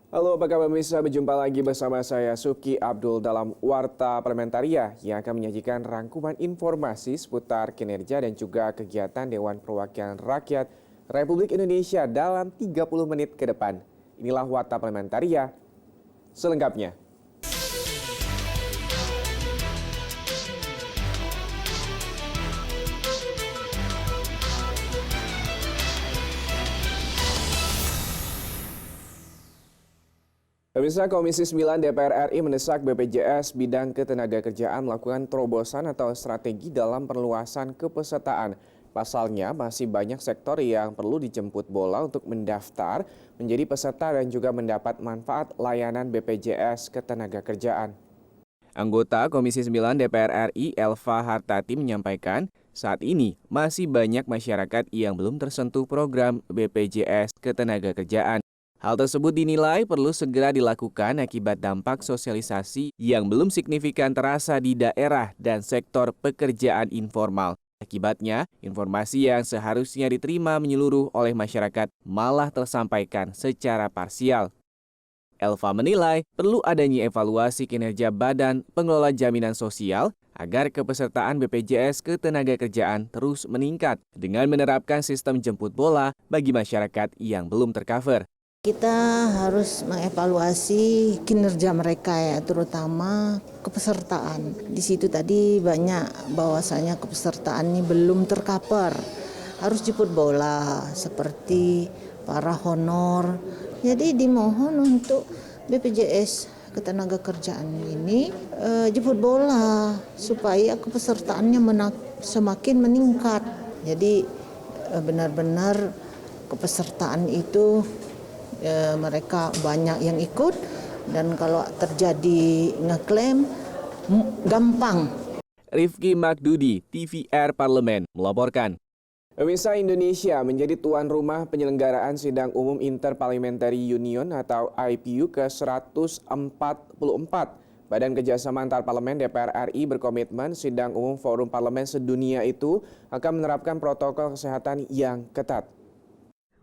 Halo, apa kabar pemirsa? Berjumpa lagi bersama saya Suki Abdul dalam Warta Parlamentaria yang akan menyajikan rangkuman informasi seputar kinerja dan juga kegiatan Dewan Perwakilan Rakyat Republik Indonesia dalam 30 menit ke depan. Inilah Warta Parlamentaria selengkapnya. Pemirsa, Komisi 9 DPR RI mendesak BPJS Bidang Ketenagakerjaan melakukan terobosan atau strategi dalam perluasan kepesertaan. Pasalnya, masih banyak sektor yang perlu dijemput bola untuk mendaftar menjadi peserta dan juga mendapat manfaat layanan BPJS Ketenagakerjaan. Anggota Komisi 9 DPR RI Elva Hartati menyampaikan, saat ini masih banyak masyarakat yang belum tersentuh program BPJS Ketenagakerjaan. Hal tersebut dinilai perlu segera dilakukan akibat dampak sosialisasi yang belum signifikan terasa di daerah dan sektor pekerjaan informal. Akibatnya, informasi yang seharusnya diterima menyeluruh oleh masyarakat malah tersampaikan secara parsial. Elva menilai perlu adanya evaluasi kinerja Badan Pengelola Jaminan Sosial agar kepesertaan BPJS Ketenagakerjaan terus meningkat dengan menerapkan sistem jemput bola bagi masyarakat yang belum tercover. Kita harus mengevaluasi kinerja mereka ya, terutama kepesertaan. Di situ tadi banyak bahwasanya kepesertaan ini belum tercover. Harus jemput bola seperti para honor. Jadi dimohon untuk BPJS Ketenagakerjaan ini jemput bola supaya kepesertaannya semakin meningkat. Jadi benar-benar kepesertaan itu mereka banyak yang ikut dan kalau terjadi ngeklaim gampang. Rifki Magdudi, TVR Parlemen, melaporkan. Pemirsa, Indonesia menjadi tuan rumah penyelenggaraan Sidang Umum Interparliamentary Union atau IPU ke-144. Badan Kerjasama Antar Parlemen DPR RI berkomitmen Sidang Umum Forum Parlemen Sedunia itu akan menerapkan protokol kesehatan yang ketat.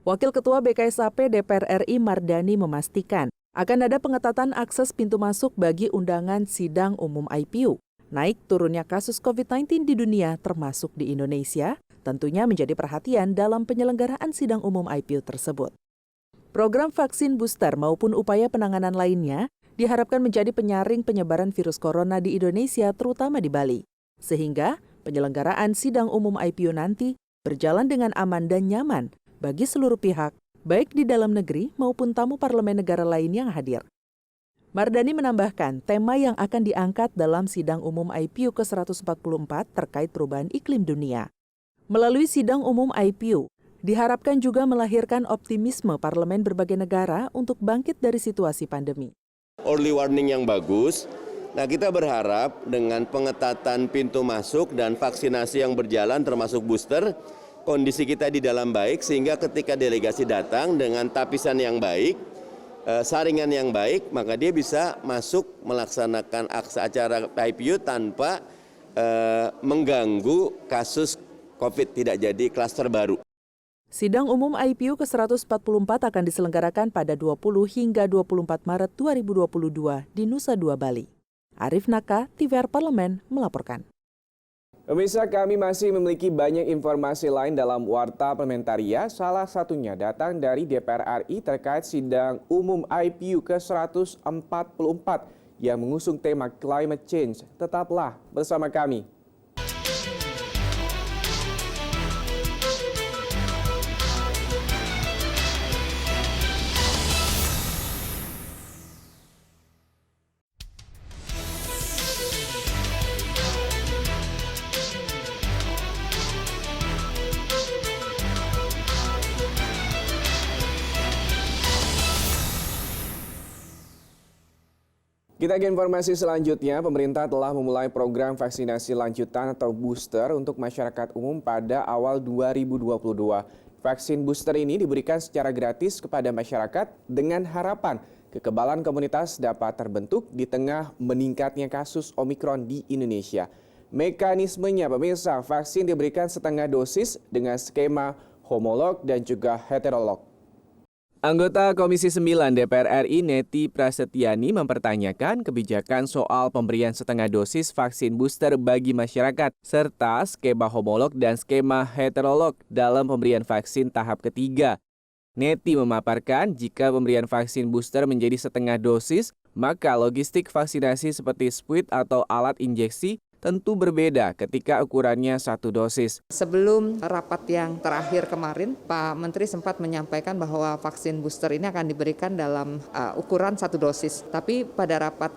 Wakil Ketua BKSAP DPR RI Mardani memastikan akan ada pengetatan akses pintu masuk bagi undangan sidang umum IPU. Naik turunnya kasus COVID-19 di dunia termasuk di Indonesia tentunya menjadi perhatian dalam penyelenggaraan sidang umum IPU tersebut. Program vaksin booster maupun upaya penanganan lainnya diharapkan menjadi penyaring penyebaran virus corona di Indonesia terutama di Bali. Sehingga penyelenggaraan sidang umum IPU nanti berjalan dengan aman dan nyaman bagi seluruh pihak, baik di dalam negeri maupun tamu parlemen negara lain yang hadir. Mardani menambahkan, tema yang akan diangkat dalam sidang umum IPU ke-144 terkait perubahan iklim dunia. Melalui sidang umum IPU, diharapkan juga melahirkan optimisme parlemen berbagai negara untuk bangkit dari situasi pandemi. Early warning yang bagus. Nah, kita berharap dengan pengetatan pintu masuk dan vaksinasi yang berjalan termasuk booster, kondisi kita di dalam baik sehingga ketika delegasi datang dengan tapisan yang baik, saringan yang baik, maka dia bisa masuk melaksanakan acara IPU tanpa mengganggu kasus COVID, tidak jadi klaster baru. Sidang umum IPU ke-144 akan diselenggarakan pada 20 hingga 24 Maret 2022 di Nusa Dua, Bali. Arif Naka, TVR Parlemen, melaporkan. Pemirsa, kami masih memiliki banyak informasi lain dalam Warta Parlamentaria. Salah satunya datang dari DPR RI terkait sidang umum IPU ke-144 yang mengusung tema Climate Change. Tetaplah bersama kami. Kita ke informasi selanjutnya, pemerintah telah memulai program vaksinasi lanjutan atau booster untuk masyarakat umum pada awal 2022. Vaksin booster ini diberikan secara gratis kepada masyarakat dengan harapan kekebalan komunitas dapat terbentuk di tengah meningkatnya kasus Omikron di Indonesia. Mekanismenya, pemirsa, vaksin diberikan setengah dosis dengan skema homolog dan juga heterolog. Anggota Komisi 9 DPR RI Neti Prasetyani mempertanyakan kebijakan soal pemberian setengah dosis vaksin booster bagi masyarakat, serta skema homolog dan skema heterolog dalam pemberian vaksin tahap ketiga. Neti memaparkan jika pemberian vaksin booster menjadi setengah dosis, maka logistik vaksinasi seperti spuit atau alat injeksi tentu berbeda ketika ukurannya satu dosis. Sebelum rapat yang terakhir kemarin, Pak Menteri sempat menyampaikan bahwa vaksin booster ini akan diberikan dalam ukuran satu dosis. Tapi pada rapat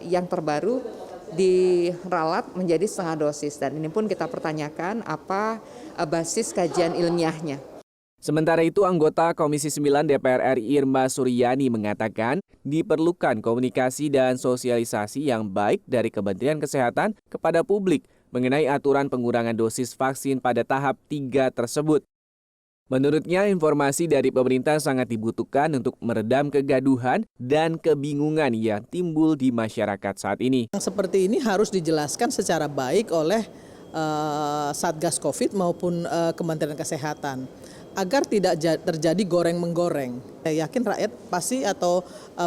yang terbaru diralat menjadi setengah dosis. Dan ini pun kita pertanyakan apa basis kajian ilmiahnya. Sementara itu, anggota Komisi 9 DPR RI Irma Suryani mengatakan diperlukan komunikasi dan sosialisasi yang baik dari Kementerian Kesehatan kepada publik mengenai aturan pengurangan dosis vaksin pada tahap 3 tersebut. Menurutnya, informasi dari pemerintah sangat dibutuhkan untuk meredam kegaduhan dan kebingungan yang timbul di masyarakat saat ini. Seperti ini harus dijelaskan secara baik oleh Satgas Covid maupun Kementerian Kesehatan, agar tidak terjadi goreng-menggoreng. Saya yakin rakyat pasti atau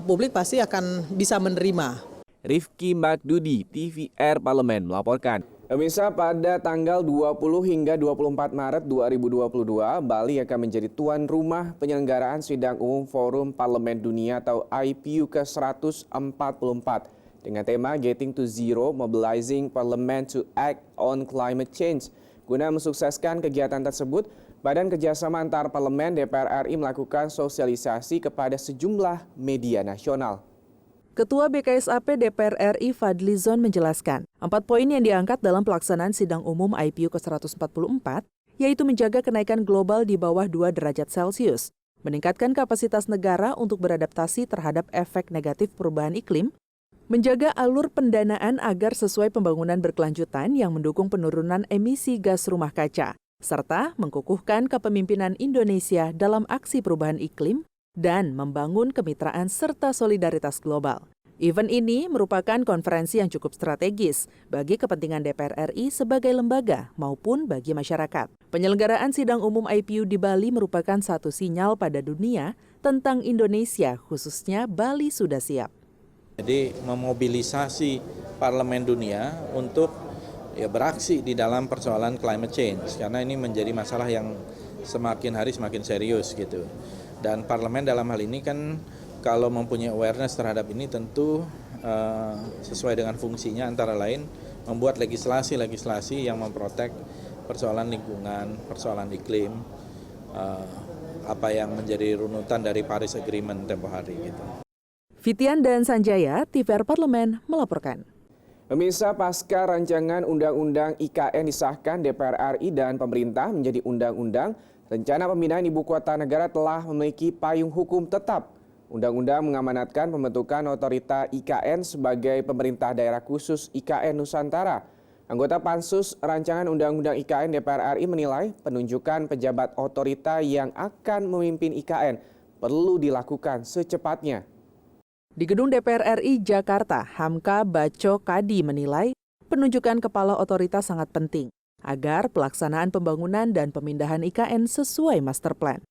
publik pasti akan bisa menerima. Rifki Magdudi, TVR Parlemen melaporkan. Pemirsa, pada tanggal 20 hingga 24 Maret 2022, Bali akan menjadi tuan rumah penyelenggaraan Sidang Umum Forum Parlemen Dunia atau IPU ke-144 dengan tema Getting to Zero, Mobilizing Parliament to Act on Climate Change. Guna mensukseskan kegiatan tersebut, Badan Kerjasama Antar Parlemen DPR RI melakukan sosialisasi kepada sejumlah media nasional. Ketua BKSAP DPR RI Fadlizon menjelaskan, 4 poin yang diangkat dalam pelaksanaan Sidang Umum IPU ke-144, yaitu menjaga kenaikan global di bawah 2 derajat Celcius, meningkatkan kapasitas negara untuk beradaptasi terhadap efek negatif perubahan iklim, menjaga alur pendanaan agar sesuai pembangunan berkelanjutan yang mendukung penurunan emisi gas rumah kaca, serta mengukuhkan kepemimpinan Indonesia dalam aksi perubahan iklim dan membangun kemitraan serta solidaritas global. Event ini merupakan konferensi yang cukup strategis bagi kepentingan DPR RI sebagai lembaga maupun bagi masyarakat. Penyelenggaraan Sidang Umum IPU di Bali merupakan satu sinyal pada dunia tentang Indonesia, khususnya Bali sudah siap. Jadi memobilisasi parlemen dunia untuk beraksi di dalam persoalan climate change, karena ini menjadi masalah yang semakin hari semakin serius gitu. Dan parlemen dalam hal ini kan kalau mempunyai awareness terhadap ini tentu sesuai dengan fungsinya, antara lain membuat legislasi yang memprotek persoalan lingkungan, persoalan iklim, apa yang menjadi runutan dari Paris Agreement tempo hari gitu. Fitian dan Sanjaya, TVR Parlemen melaporkan. Pemirsa, pasca rancangan Undang-Undang IKN disahkan DPR RI dan pemerintah menjadi undang-undang, rencana pemindahan ibu kota negara telah memiliki payung hukum tetap. Undang-undang mengamanatkan pembentukan otorita IKN sebagai pemerintah daerah khusus IKN Nusantara. Anggota Pansus Rancangan Undang-Undang IKN DPR RI menilai penunjukan pejabat otorita yang akan memimpin IKN perlu dilakukan secepatnya. Di Gedung DPR RI Jakarta, Hamka Baco Kadi menilai penunjukan kepala otoritas sangat penting agar pelaksanaan pembangunan dan pemindahan IKN sesuai master plan.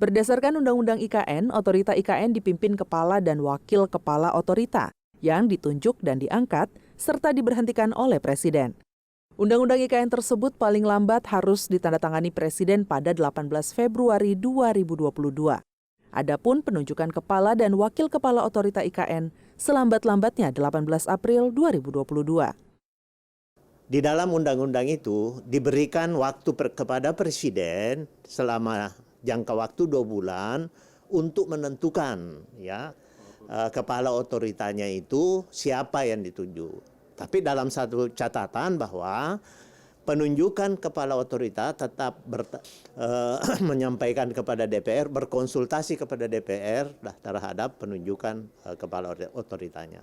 Berdasarkan Undang-Undang IKN, otorita IKN dipimpin kepala dan wakil kepala otorita yang ditunjuk dan diangkat serta diberhentikan oleh Presiden. Undang-Undang IKN tersebut paling lambat harus ditandatangani Presiden pada 18 Februari 2022. Adapun penunjukan kepala dan wakil kepala otorita IKN selambat-lambatnya 18 April 2022. Di dalam undang-undang itu diberikan waktu kepada Presiden selama jangka waktu 2 bulan untuk menentukan kepala otoritanya itu siapa yang ditunjuk. Tapi dalam satu catatan bahwa penunjukan kepala otorita tetap menyampaikan kepada DPR, berkonsultasi kepada DPR terhadap penunjukan kepala otoritanya.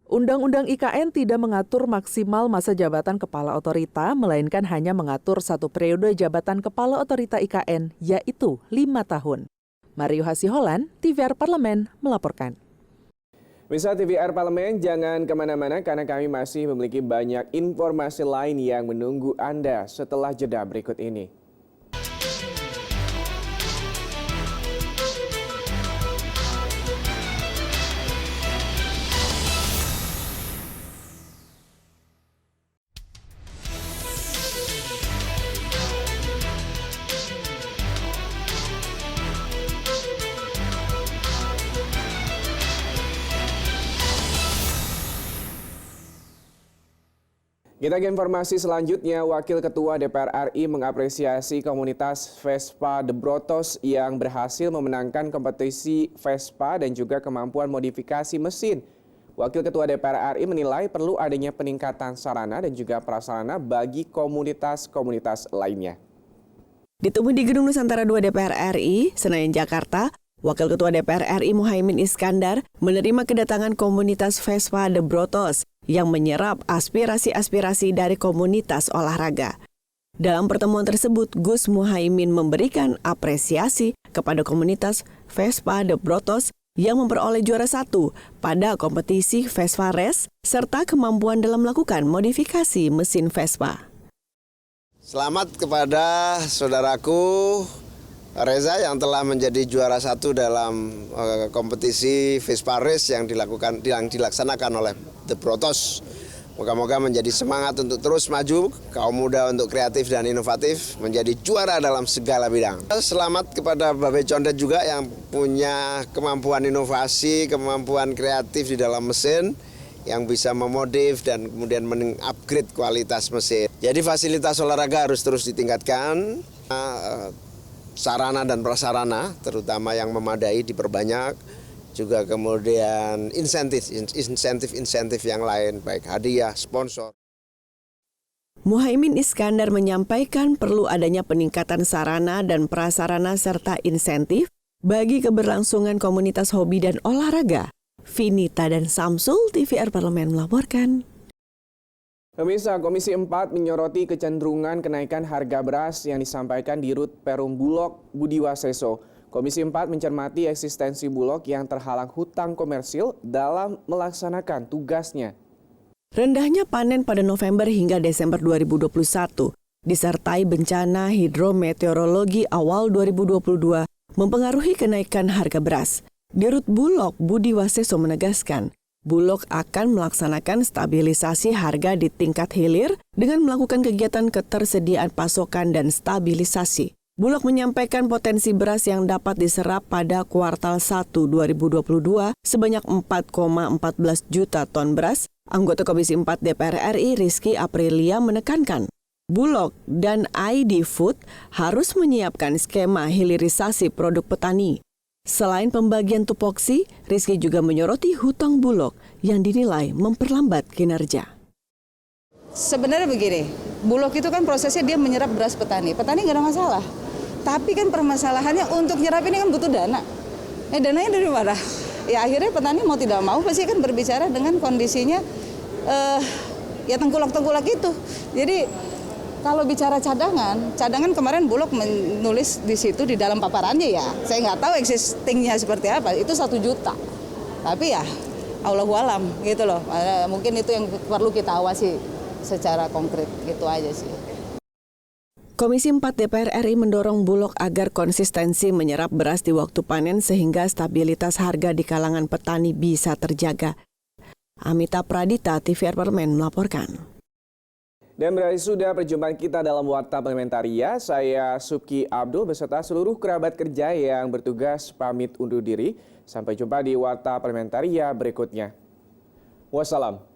Undang-Undang IKN tidak mengatur maksimal masa jabatan kepala otorita, melainkan hanya mengatur 1 periode jabatan kepala otorita IKN, yaitu 5 tahun. Mario Hasiholan, TVR Parlemen, melaporkan. Pemirsa TVR Parlemen, jangan kemana-mana karena kami masih memiliki banyak informasi lain yang menunggu Anda setelah jeda berikut ini. Kita ke informasi selanjutnya, Wakil Ketua DPR RI mengapresiasi komunitas Vespa The Brotos yang berhasil memenangkan kompetisi Vespa dan juga kemampuan modifikasi mesin. Wakil Ketua DPR RI menilai perlu adanya peningkatan sarana dan juga prasarana bagi komunitas-komunitas lainnya. Ditemui di Gedung Nusantara 2 DPR RI, Senayan, Jakarta, Wakil Ketua DPR RI Muhaimin Iskandar menerima kedatangan komunitas Vespa The Brotos yang menyerap aspirasi-aspirasi dari komunitas olahraga. Dalam pertemuan tersebut, Gus Muhaimin memberikan apresiasi kepada komunitas Vespa The Brotos yang memperoleh juara 1 pada kompetisi Vespa Race serta kemampuan dalam melakukan modifikasi mesin Vespa. Selamat kepada saudaraku Reza yang telah menjadi juara 1 dalam kompetisi Vespa Race yang dilaksanakan oleh The Brotos. Moga-moga menjadi semangat untuk terus maju, kaum muda untuk kreatif dan inovatif, menjadi juara dalam segala bidang. Selamat kepada Babe Condet juga yang punya kemampuan inovasi, kemampuan kreatif di dalam mesin, yang bisa memodif dan kemudian mengupgrade kualitas mesin. Jadi fasilitas olahraga harus terus ditingkatkan, sarana dan prasarana terutama yang memadai diperbanyak, juga kemudian insentif yang lain baik hadiah, sponsor. Muhaimin Iskandar menyampaikan perlu adanya peningkatan sarana dan prasarana serta insentif bagi keberlangsungan komunitas hobi dan olahraga. Vinita dan Samsul, TVR Parlemen melaporkan. Pemirsa, Komisi 4 menyoroti kecenderungan kenaikan harga beras yang disampaikan di Rut Perum Bulog Budi Waseso. Komisi 4 mencermati eksistensi Bulog yang terhalang hutang komersil dalam melaksanakan tugasnya. Rendahnya panen pada November hingga Desember 2021, disertai bencana hidrometeorologi awal 2022, mempengaruhi kenaikan harga beras. Di Rut Bulog Budi Waseso menegaskan, Bulog akan melaksanakan stabilisasi harga di tingkat hilir dengan melakukan kegiatan ketersediaan pasokan dan stabilisasi. Bulog menyampaikan potensi beras yang dapat diserap pada kuartal 1 2022 sebanyak 4,14 juta ton beras. Anggota Komisi 4 DPR RI Rizky Aprilia menekankan, Bulog dan ID Food harus menyiapkan skema hilirisasi produk petani. Selain pembagian tupoksi, Rizky juga menyoroti hutang Bulog yang dinilai memperlambat kinerja. Sebenarnya begini, Bulog itu kan prosesnya dia menyerap beras petani. Petani nggak ada masalah. Tapi kan permasalahannya untuk nyerap ini kan butuh dana. Dananya dari mana? Ya akhirnya petani mau tidak mau pasti kan berbicara dengan kondisinya ya tengkulak-tengkulak itu. Jadi kalau bicara cadangan kemarin Bulog menulis di situ di dalam paparannya ya. Saya nggak tahu existingnya seperti apa, itu 1 juta. Tapi ya Allahu alam gitu loh. Mungkin itu yang perlu kita awasi secara konkret, gitu aja sih. Komisi 4 DPR RI mendorong Bulog agar konsistensi menyerap beras di waktu panen sehingga stabilitas harga di kalangan petani bisa terjaga. Amita Pradita, TVR Parlemen melaporkan. Dan berakhir sudah perjumpaan kita dalam Warta Parlementaria. Saya Subki Abdul beserta seluruh kerabat kerja yang bertugas pamit undur diri. Sampai jumpa di Warta Parlementaria berikutnya. Wassalam.